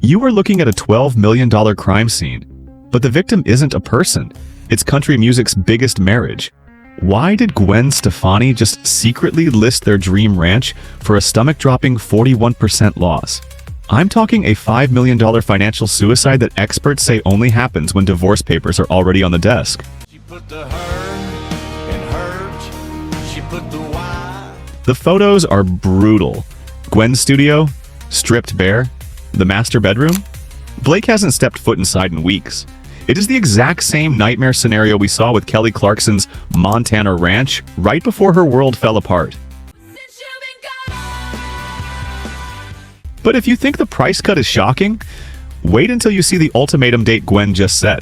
You are looking at a $12 million crime scene. But the victim isn't a person. It's country music's biggest marriage. Why did Gwen Stefani just secretly list their dream ranch for a stomach-dropping 41% loss? I'm talking a $5 million financial suicide that experts say only happens when divorce papers are already on the desk. She put the her in hurt. She put the why. The photos are brutal. Gwen's studio, stripped bare. The master bedroom? Blake hasn't stepped foot inside in weeks. It is the exact same nightmare scenario we saw with Kelly Clarkson's Montana ranch right before her world fell apart. But if you think the price cut is shocking, wait until you see the ultimatum date Gwen just set.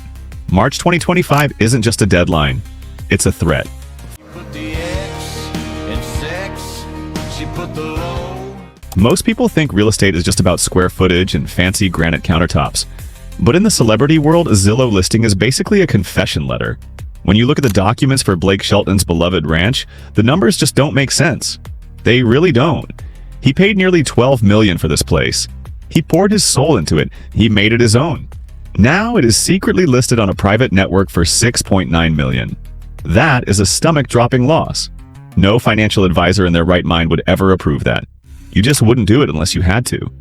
March 2025 isn't just a deadline, it's a threat. Put the X in sex. She put the low. Most people think real estate is just about square footage and fancy granite countertops. But in the celebrity world, a Zillow listing is basically a confession letter. When you look at the documents for Blake Shelton's beloved ranch, the numbers just don't make sense. They really don't. He paid nearly $12 million for this place. He poured his soul into it. He made it his own. Now it is secretly listed on a private network for $6.9 million. That is a stomach-dropping loss. No financial advisor in their right mind would ever approve that. You just wouldn't do it unless you had to.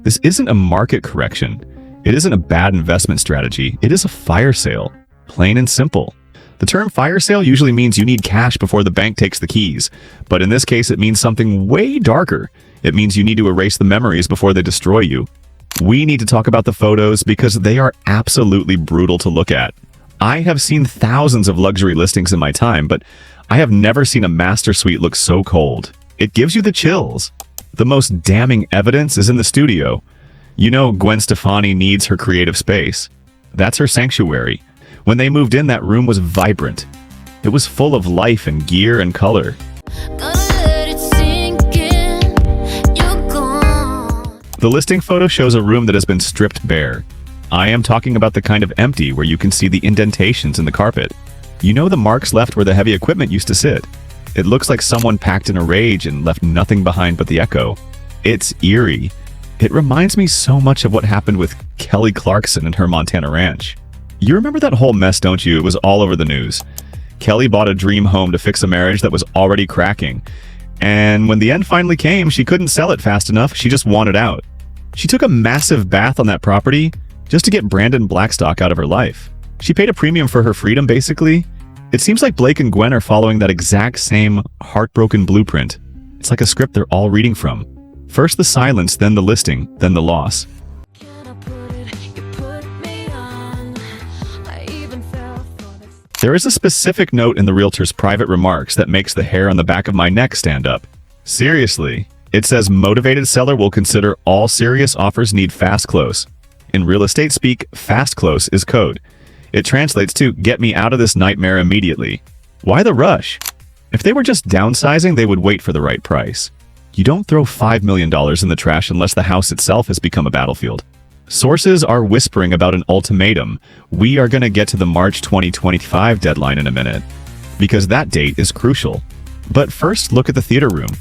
This isn't a market correction. It isn't a bad investment strategy. It is a fire sale. Plain and simple. The term fire sale usually means you need cash before the bank takes the keys. But in this case, it means something way darker. It means you need to erase the memories before they destroy you. We need to talk about the photos because they are absolutely brutal to look at. I have seen thousands of luxury listings in my time, but I have never seen a master suite look so cold. It gives you the chills. The most damning evidence is in the studio. You know Gwen Stefani needs her creative space. That's her sanctuary. When they moved in, that room was vibrant. It was full of life and gear and color. The listing photo shows a room that has been stripped bare. I am talking about the kind of empty where you can see the indentations in the carpet. You know the marks left where the heavy equipment used to sit. It looks like someone packed in a rage and left nothing behind but the echo. It's eerie. It reminds me so much of what happened with Kelly Clarkson and her Montana ranch. You remember that whole mess, don't you? It was all over the news. Kelly bought a dream home to fix a marriage that was already cracking. And when the end finally came, she couldn't sell it fast enough. She just wanted out. She took a massive bath on that property just to get Brandon Blackstock out of her life. She paid a premium for her freedom, basically. It seems like Blake and Gwen are following that exact same heartbroken blueprint. It's like a script they're all reading from. First the silence, then the listing, then the loss. There is a specific note in the realtor's private remarks that makes the hair on the back of my neck stand up. Seriously. It says motivated seller will consider all serious offers need fast close. In real estate speak, fast close is code. It translates to get me out of this nightmare immediately. Why the rush? If they were just downsizing, they would wait for the right price. You don't throw $5 million in the trash unless the house itself has become a battlefield. Sources are whispering about an ultimatum. We are going to get to the March 2025 deadline in a minute, because that date is crucial. But first, look at the theater room.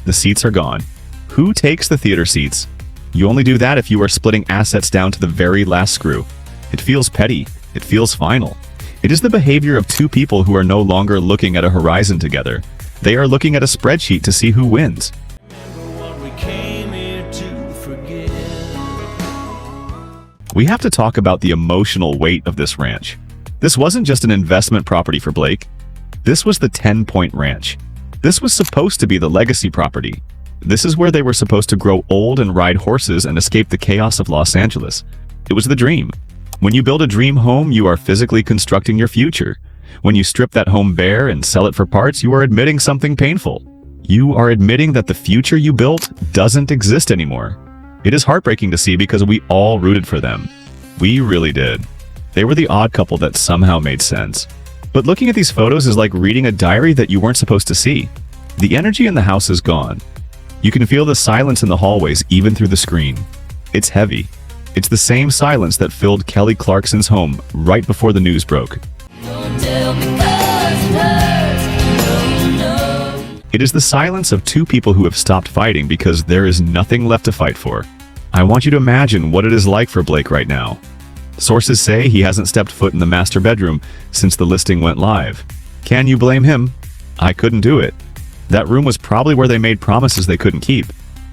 The seats are gone. Who takes the theater seats? You only do that if you are splitting assets down to the very last screw. It feels petty. It feels final. It is the behavior of two people who are no longer looking at a horizon together. They are looking at a spreadsheet to see who wins. We have to talk about the emotional weight of this ranch. This wasn't just an investment property for Blake. This was the 10-point ranch. This was supposed to be the legacy property. This is where they were supposed to grow old and ride horses and escape the chaos of Los Angeles. It was the dream. When you build a dream home, you are physically constructing your future. When you strip that home bare and sell it for parts, you are admitting something painful. You are admitting that the future you built doesn't exist anymore. It is heartbreaking to see because we all rooted for them. We really did. They were the odd couple that somehow made sense. But looking at these photos is like reading a diary that you weren't supposed to see. The energy in the house is gone. You can feel the silence in the hallways even through the screen. It's heavy. It's the same silence that filled Kelly Clarkson's home right before the news broke. It is the silence of two people who have stopped fighting because there is nothing left to fight for. I want you to imagine what it is like for Blake right now. Sources say he hasn't stepped foot in the master bedroom since the listing went live. Can you blame him? I couldn't do it. That room was probably where they made promises they couldn't keep.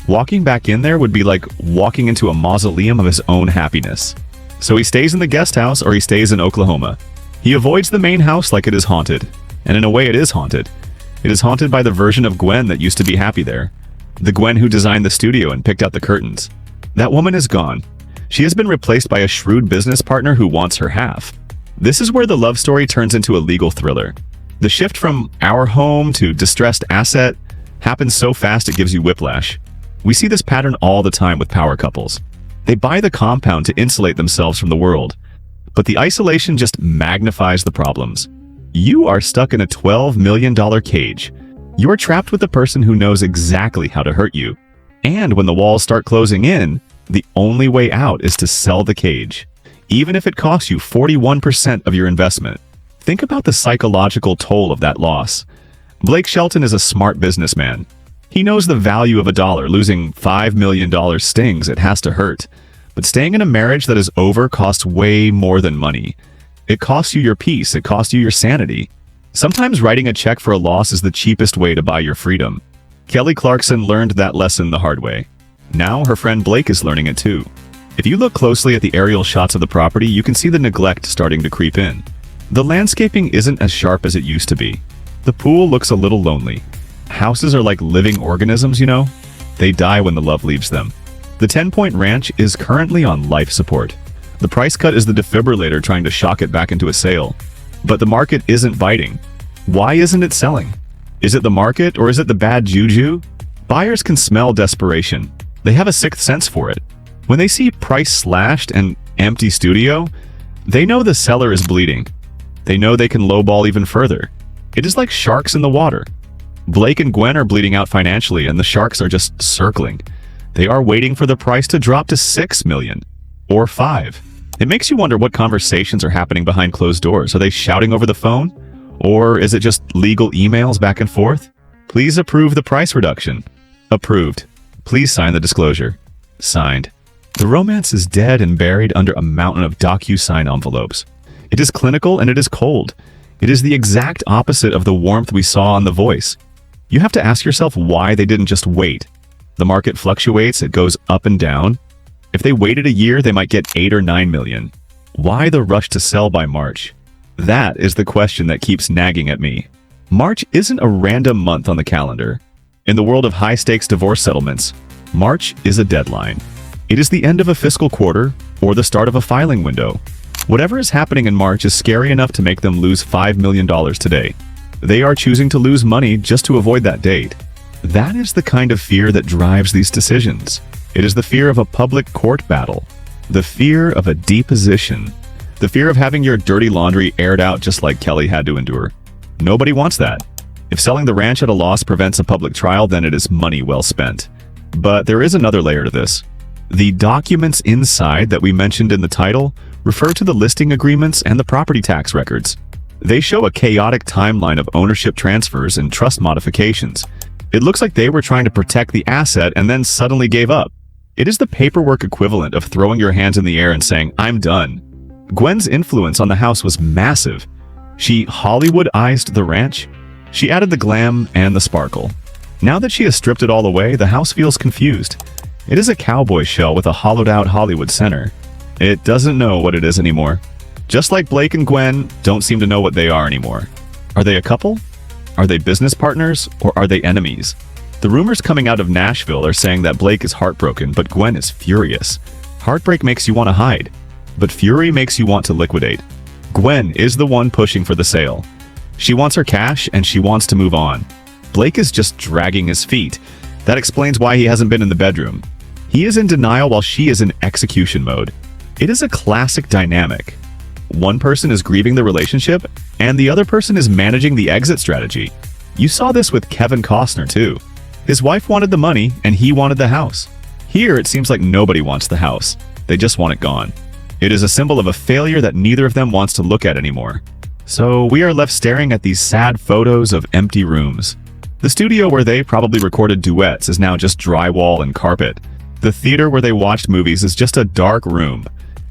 Walking back in there would be like walking into a mausoleum of his own happiness. So he stays in the guest house or he stays in Oklahoma. He avoids the main house like it is haunted. And in a way it is haunted. It is haunted by the version of Gwen that used to be happy there. The Gwen who designed the studio and picked out the curtains. That woman is gone. She has been replaced by a shrewd business partner who wants her half. This is where the love story turns into a legal thriller. The shift from our home to distressed asset happens so fast it gives you whiplash. We see this pattern all the time with power couples. They buy the compound to insulate themselves from the world, but the isolation just magnifies the problems. You are stuck in a $12 million cage. You are trapped with the person who knows exactly how to hurt you. And when the walls start closing in, the only way out is to sell the cage, even if it costs you 41% of your investment. Think about the psychological toll of that loss. Blake Shelton is a smart businessman. He knows the value of a dollar. Losing $5 million stings, it has to hurt. But staying in a marriage that is over costs way more than money. It costs you your peace. It costs you your sanity. Sometimes writing a check for a loss is the cheapest way to buy your freedom. Kelly Clarkson learned that lesson the hard way. Now her friend Blake is learning it too. If you look closely at the aerial shots of the property, you can see the neglect starting to creep in. The landscaping isn't as sharp as it used to be. The pool looks a little lonely. Houses are like living organisms, you know? They die when the love leaves them. The 10-point ranch is currently on life support. The price cut is the defibrillator trying to shock it back into a sale. But the market isn't biting. Why isn't it selling? Is it the market or is it the bad juju? Buyers can smell desperation. They have a sixth sense for it. When they see price slashed and empty studio, they know the seller is bleeding. They know they can lowball even further. It is like sharks in the water. Blake and Gwen are bleeding out financially and the sharks are just circling. They are waiting for the price to drop to $6 million or $5 million. It makes you wonder what conversations are happening behind closed doors. Are they shouting over the phone? Or is it just legal emails back and forth? Please approve the price reduction. Approved. Please sign the disclosure. Signed. The romance is dead and buried under a mountain of DocuSign envelopes. It is clinical and it is cold. It is the exact opposite of the warmth we saw on The Voice. You have to ask yourself why they didn't just wait. The market fluctuates, it goes up and down. If they waited a year, they might get 8 or 9 million. Why the rush to sell by March? That is the question that keeps nagging at me. March isn't a random month on the calendar. In the world of high-stakes divorce settlements, March is a deadline. It is the end of a fiscal quarter or the start of a filing window. Whatever is happening in March is scary enough to make them lose $5 million today. They are choosing to lose money just to avoid that date. That is the kind of fear that drives these decisions. It is the fear of a public court battle, the fear of a deposition, the fear of having your dirty laundry aired out just like Kelly had to endure. Nobody wants that. If selling the ranch at a loss prevents a public trial, then it is money well spent. But there is another layer to this. The documents inside that we mentioned in the title refer to the listing agreements and the property tax records. They show a chaotic timeline of ownership transfers and trust modifications. It looks like they were trying to protect the asset and then suddenly gave up. It is the paperwork equivalent of throwing your hands in the air and saying, "I'm done." Gwen's influence on the house was massive. She Hollywoodized the ranch. She added the glam and the sparkle. Now that she has stripped it all away, the house feels confused. It is a cowboy shell with a hollowed-out Hollywood center. It doesn't know what it is anymore. Just like Blake and Gwen don't seem to know what they are anymore. Are they a couple? Are they business partners? Or are they enemies? The rumors coming out of Nashville are saying that Blake is heartbroken, but Gwen is furious. Heartbreak makes you want to hide, but fury makes you want to liquidate. Gwen is the one pushing for the sale. She wants her cash and she wants to move on. Blake is just dragging his feet. That explains why he hasn't been in the bedroom. He is in denial while she is in execution mode. It is a classic dynamic. One person is grieving the relationship, and the other person is managing the exit strategy. You saw this with Kevin Costner too. His wife wanted the money, and he wanted the house. Here, it seems like nobody wants the house. They just want it gone. It is a symbol of a failure that neither of them wants to look at anymore. So we are left staring at these sad photos of empty rooms. The studio where they probably recorded duets is now just drywall and carpet. The theater where they watched movies is just a dark room.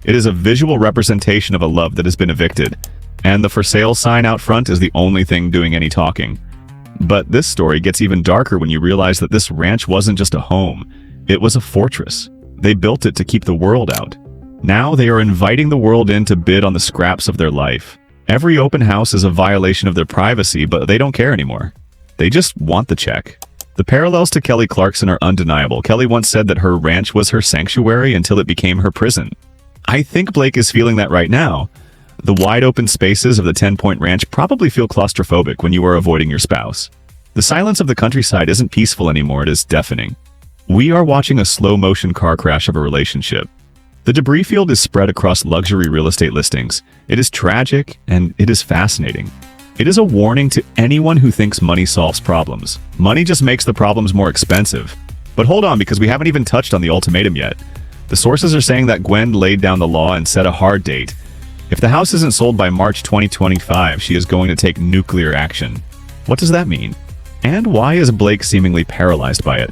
It is a visual representation of a love that has been evicted, and the for sale sign out front is the only thing doing any talking. But this story gets even darker when you realize that this ranch wasn't just a home, it was a fortress. They built it to keep the world out. Now they are inviting the world in to bid on the scraps of their life. Every open house is a violation of their privacy, but they don't care anymore. They just want the check. The parallels to Kelly Clarkson are undeniable. Kelly once said that her ranch was her sanctuary until it became her prison. I think Blake is feeling that right now. The wide open spaces of the 10-point ranch probably feel claustrophobic when you are avoiding your spouse. The silence of the countryside isn't peaceful anymore, it is deafening. We are watching a slow-motion car crash of a relationship. The debris field is spread across luxury real estate listings. It is tragic, and it is fascinating. It is a warning to anyone who thinks money solves problems. Money just makes the problems more expensive. But hold on, because we haven't even touched on the ultimatum yet. The sources are saying that Gwen laid down the law and set a hard date. If the house isn't sold by March 2025, she is going to take nuclear action. What does that mean? And why is Blake seemingly paralyzed by it?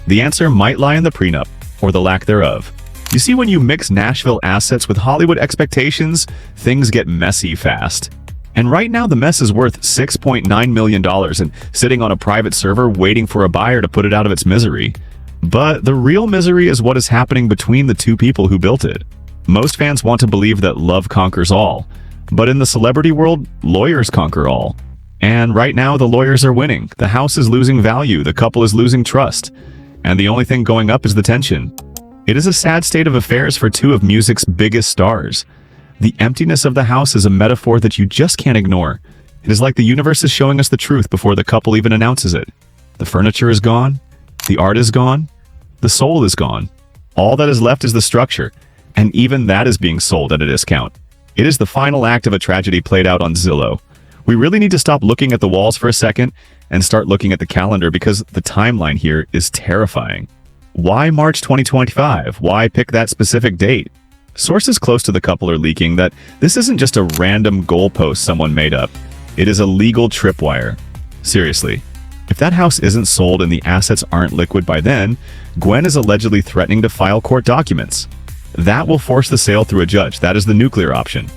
The answer might lie in the prenup, or the lack thereof. You see, when you mix Nashville assets with Hollywood expectations, things get messy fast. And right now the mess is worth $6.9 million and sitting on a private server waiting for a buyer to put it out of its misery. But the real misery is what is happening between the two people who built it. Most fans want to believe that love conquers all, but in the celebrity world, lawyers conquer all. And right now the lawyers are winning. The house is losing value, the couple is losing trust, and the only thing going up is the tension. It is a sad state of affairs for two of music's biggest stars. The emptiness of the house is a metaphor that you just can't ignore. It is like the universe is showing us the truth before the couple even announces it. The furniture is gone, the art is gone, the soul is gone. All that is left is the structure, and even that is being sold at a discount. It is the final act of a tragedy played out on Zillow. We really need to stop looking at the walls for a second and start looking at the calendar, because the timeline here is terrifying. Why March 2025? Why pick that specific date? Sources close to the couple are leaking that this isn't just a random goalpost someone made up. It is a legal tripwire. Seriously, if that house isn't sold and the assets aren't liquid by then, Gwen is allegedly threatening to file court documents. That will force the sale through a judge. That is the nuclear option.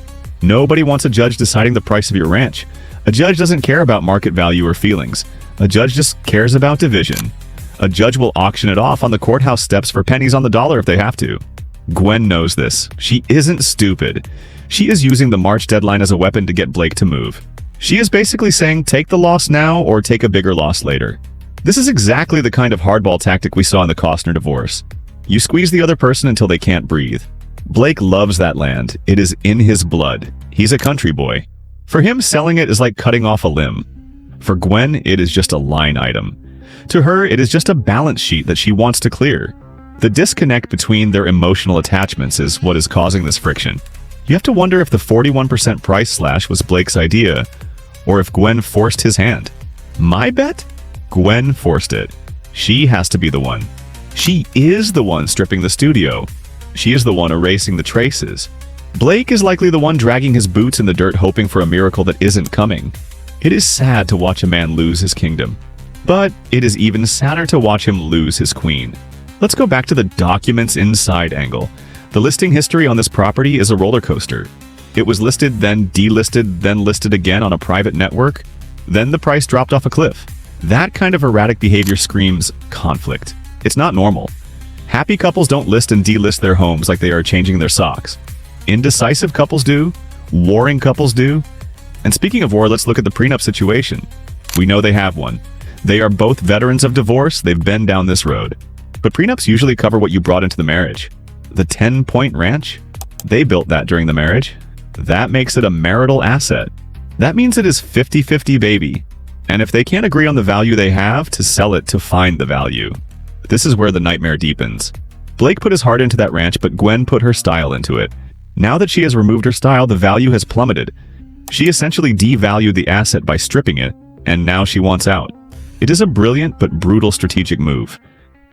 Nobody wants a judge deciding the price of your ranch. A judge doesn't care about market value or feelings. A judge just cares about division. A judge will auction it off on the courthouse steps for pennies on the dollar if they have to. Gwen knows this. She isn't stupid. She is using the March deadline as a weapon to get Blake to move. She is basically saying, take the loss now or take a bigger loss later. This is exactly the kind of hardball tactic we saw in the Costner divorce. You squeeze the other person until they can't breathe. Blake loves that land. It is in his blood. He's a country boy. For him, selling it is like cutting off a limb. For Gwen, it is just a line item. To her, it is just a balance sheet that she wants to clear. The disconnect between their emotional attachments is what is causing this friction. You have to wonder if the 41% price slash was Blake's idea, or if Gwen forced his hand. My bet? Gwen forced it. She has to be the one. She is the one stripping the studio. She is the one erasing the traces. Blake is likely the one dragging his boots in the dirt hoping for a miracle that isn't coming. It is sad to watch a man lose his kingdom. But it is even sadder to watch him lose his queen. Let's go back to the documents inside angle. The listing history on this property is a roller coaster. It was listed, then delisted, then listed again on a private network. Then the price dropped off a cliff. That kind of erratic behavior screams conflict. It's not normal. Happy couples don't list and delist their homes like they are changing their socks. Indecisive couples do. Warring couples do. And speaking of war, let's look at the prenup situation. We know they have one. They are both veterans of divorce. They've been down this road. But prenups usually cover what you brought into the marriage. The 10-point ranch? They built that during the marriage. That makes it a marital asset. That means it is 50-50, baby. And if they can't agree on the value they have, to sell it to find the value. This is where the nightmare deepens. Blake put his heart into that ranch, but Gwen put her style into it. Now that she has removed her style, the value has plummeted. She essentially devalued the asset by stripping it, and now she wants out. It is a brilliant but brutal strategic move.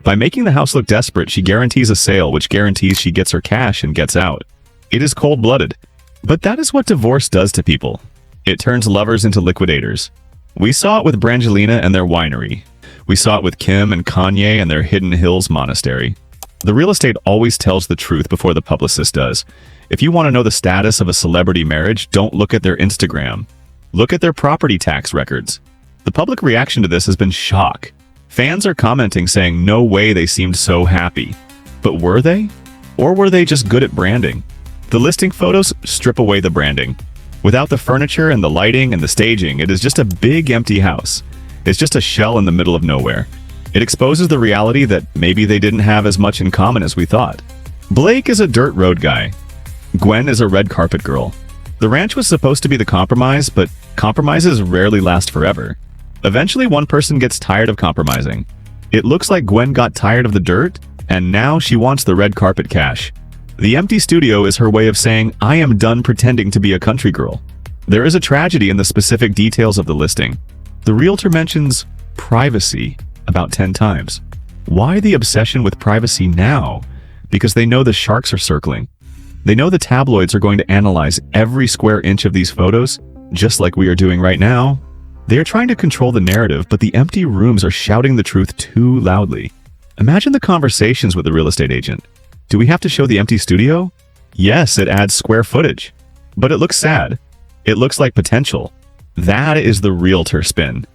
By making the house look desperate, she guarantees a sale, which guarantees she gets her cash and gets out. It is cold-blooded. But that is what divorce does to people. It turns lovers into liquidators. We saw it with Brangelina and their winery. We saw it with Kim and Kanye and their Hidden Hills monastery. The real estate always tells the truth before the publicist does. If you want to know the status of a celebrity marriage, don't look at their Instagram. Look at their property tax records. The public reaction to this has been shock. Fans are commenting saying no way they seemed so happy. But were they? Or were they just good at branding? The listing photos strip away the branding. Without the furniture and the lighting and the staging, it is just a big empty house. It's just a shell in the middle of nowhere. It exposes the reality that maybe they didn't have as much in common as we thought. Blake is a dirt road guy. Gwen is a red carpet girl. The ranch was supposed to be the compromise, but compromises rarely last forever. Eventually, one person gets tired of compromising. It looks like Gwen got tired of the dirt, and now she wants the red carpet cash. The empty studio is her way of saying, I am done pretending to be a country girl. There is a tragedy in the specific details of the listing. The realtor mentions privacy about 10 times. Why the obsession with privacy now? Because they know the sharks are circling. They know the tabloids are going to analyze every square inch of these photos, just like we are doing right now. They are trying to control the narrative, but the empty rooms are shouting the truth too loudly. Imagine the conversations with the real estate agent. Do we have to show the empty studio? Yes, it adds square footage. But it looks sad. It looks like potential. That is the realtor spin.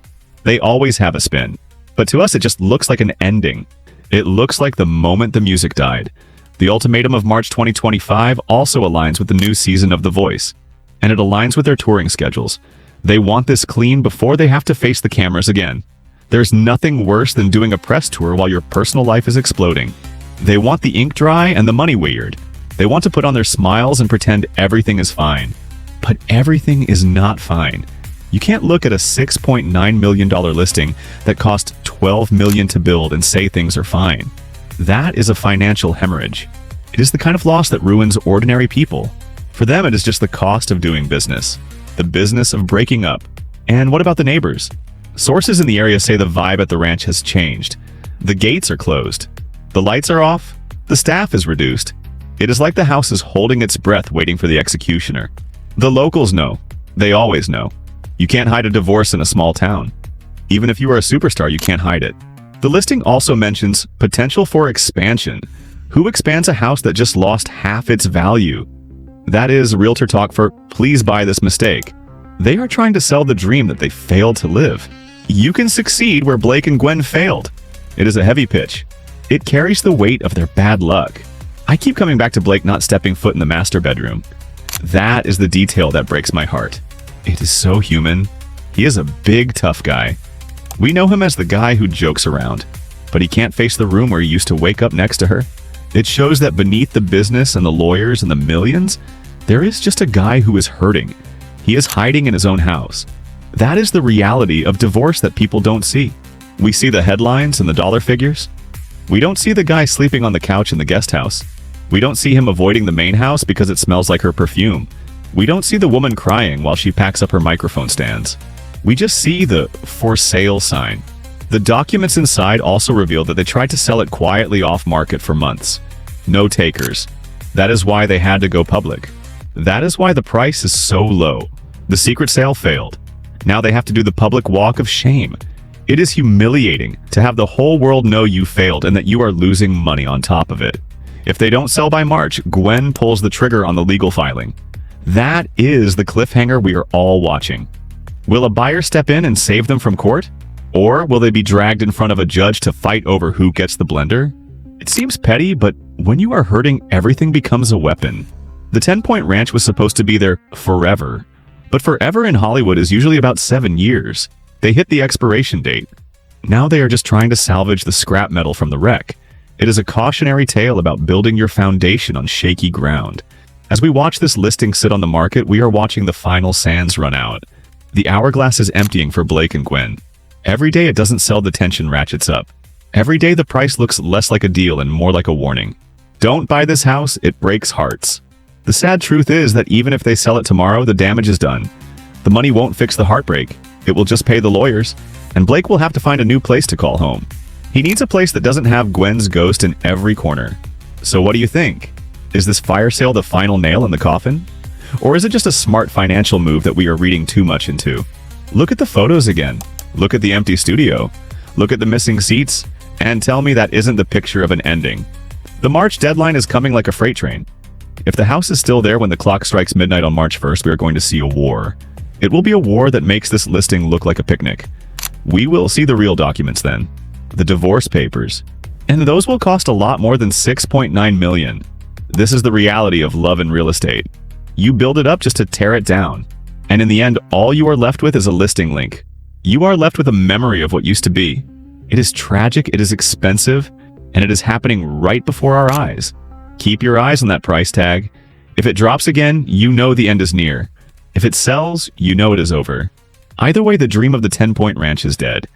They always have a spin. But to us, it just looks like an ending. It looks like the moment the music died. The Ultimatum of March 2025 also aligns with the new season of The Voice. And it aligns with their touring schedules. They want this clean before they have to face the cameras again. There's nothing worse than doing a press tour while your personal life is exploding. They want the ink dry and the money weird. They want to put on their smiles and pretend everything is fine. But everything is not fine. You can't look at a $6.9 million listing that cost $12 million to build and say things are fine. That is a financial hemorrhage. It is the kind of loss that ruins ordinary people. For them, it is just the cost of doing business. The business of breaking up. And what about the neighbors? Sources in the area say the vibe at the ranch has changed. The gates are closed. The lights are off. The staff is reduced. It is like the house is holding its breath waiting for the executioner. The locals know. They always know. You can't hide a divorce in a small town. Even if you are a superstar, you can't hide it. The listing also mentions potential for expansion. Who expands a house that just lost half its value? That is realtor talk for please buy this mistake. They are trying to sell the dream that they failed to live. You can succeed where Blake and Gwen failed. It is a heavy pitch. It carries the weight of their bad luck. I keep coming back to Blake not stepping foot in the master bedroom. That is the detail that breaks my heart. It is so human. He is a big, tough guy. We know him as the guy who jokes around, but he can't face the room where he used to wake up next to her. It shows that beneath the business and the lawyers and the millions, there is just a guy who is hurting. He is hiding in his own house. That is the reality of divorce that people don't see. We see the headlines and the dollar figures. We don't see the guy sleeping on the couch in the guest house. We don't see him avoiding the main house because it smells like her perfume. We don't see the woman crying while she packs up her microphone stands. We just see the for sale sign. The documents inside also reveal that they tried to sell it quietly off market for months. No takers. That is why they had to go public. That is why the price is so low. The secret sale failed. Now they have to do the public walk of shame. It is humiliating to have the whole world know you failed and that you are losing money on top of it. If they don't sell by March, Gwen pulls the trigger on the legal filing. That is the cliffhanger we are all watching. Will a buyer step in and save them from court? Or will they be dragged in front of a judge to fight over who gets the blender? It seems petty, but when you are hurting, everything becomes a weapon. The 10-point ranch was supposed to be there forever. But forever in Hollywood is usually about 7 years. They hit the expiration date. Now they are just trying to salvage the scrap metal from the wreck. It is a cautionary tale about building your foundation on shaky ground. As we watch this listing sit on the market, we are watching the final sands run out. The hourglass is emptying for Blake and Gwen. Every day it doesn't sell, the tension ratchets up. Every day the price looks less like a deal and more like a warning. Don't buy this house, it breaks hearts. The sad truth is that even if they sell it tomorrow, the damage is done. The money won't fix the heartbreak. It will just pay the lawyers, and Blake will have to find a new place to call home. He needs a place that doesn't have Gwen's ghost in every corner. So what do you think? Is this fire sale the final nail in the coffin? Or is it just a smart financial move that we are reading too much into? Look at the photos again. Look at the empty studio. Look at the missing seats, and tell me that isn't the picture of an ending. The March deadline is coming like a freight train. If the house is still there when the clock strikes midnight on March 1st, we are going to see a war. It will be a war that makes this listing look like a picnic. We will see the real documents then. The divorce papers. And those will cost a lot more than $6.9 million. This is the reality of love and real estate. You build it up just to tear it down. And in the end, all you are left with is a listing link. You are left with a memory of what used to be. It is tragic, it is expensive, and it is happening right before our eyes. Keep your eyes on that price tag. If it drops again, you know the end is near. If it sells, you know it is over. Either way, the dream of the 10-point ranch is dead.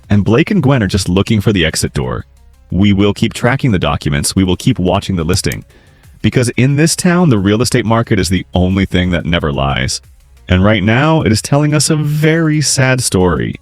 And Blake and Gwen are just looking for the exit door. We will keep tracking the documents. We will keep watching the listing. Because in this town, the real estate market is the only thing that never lies. And right now, it is telling us a very sad story.